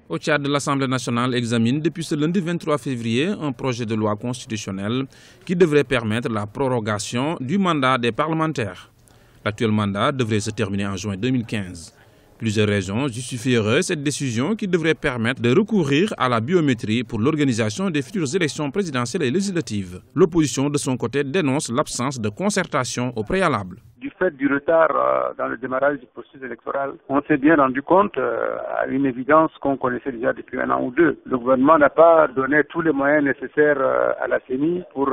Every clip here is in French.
Au Tchad, l'Assemblée nationale examine depuis ce lundi 23 février un projet de loi constitutionnelle qui devrait permettre la prorogation du mandat des parlementaires. L'actuel mandat devrait se terminer en juin 2015. Plusieurs raisons justifieraient cette décision qui devrait permettre de recourir à la biométrie pour l'organisation des futures élections présidentielles et législatives. L'opposition, de son côté, dénonce l'absence de concertation au préalable. Du fait du retard dans le démarrage du processus électoral, on s'est bien rendu compte à une évidence qu'on connaissait déjà depuis un an ou deux. Le gouvernement n'a pas donné tous les moyens nécessaires à la CENI pour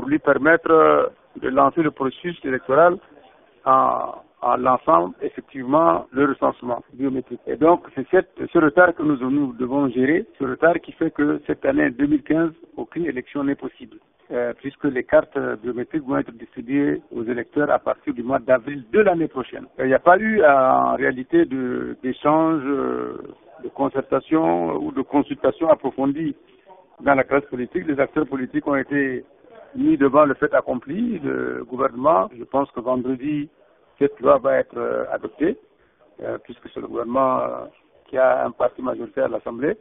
lui permettre de lancer le processus électoral en lançant effectivement le recensement biométrique. Et donc c'est ce retard que nous devons gérer, ce retard qui fait que cette année 2015, aucune élection n'est possible. Puisque les cartes biométriques vont être distribuées aux électeurs à partir du mois d'avril de l'année prochaine. Il n'y a pas eu en réalité d'échange, de concertation ou de consultation approfondie dans la classe politique. Les acteurs politiques ont été mis devant le fait accompli. Le gouvernement, je pense que vendredi, cette loi va être adoptée, puisque c'est le gouvernement qui a un parti majoritaire à l'Assemblée.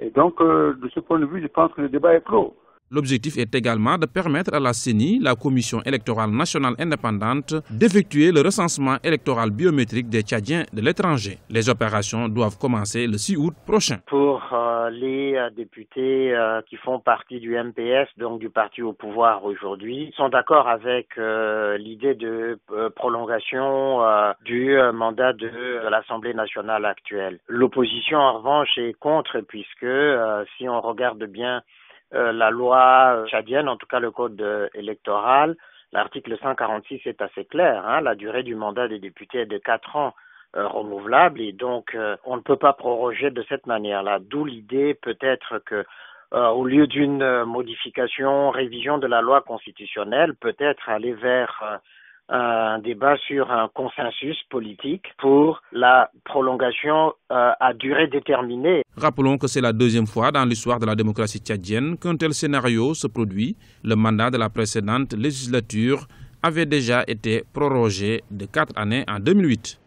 Et donc, de ce point de vue, je pense que le débat est clos. L'objectif est également de permettre à la CENI, la Commission électorale nationale indépendante, d'effectuer le recensement électoral biométrique des Tchadiens de l'étranger. Les opérations doivent commencer le 6 août prochain. Pour les députés qui font partie du MPS, donc du parti au pouvoir aujourd'hui, sont d'accord avec l'idée de prolongation du mandat de l'Assemblée nationale actuelle. L'opposition, en revanche, est contre, puisque si on regarde bien la loi tchadienne, en tout cas le code électoral, l'article 146 est assez clair. La durée du mandat des députés est de 4 ans renouvelable, et donc on ne peut pas proroger de cette manière-là. D'où l'idée peut-être que au lieu d'une modification, révision de la loi constitutionnelle, peut-être aller vers un débat sur un consensus politique pour la prolongation à durée déterminée. Rappelons que c'est la deuxième fois dans l'histoire de la démocratie tchadienne qu'un tel scénario se produit. Le mandat de la précédente législature avait déjà été prorogé de 4 années en 2008.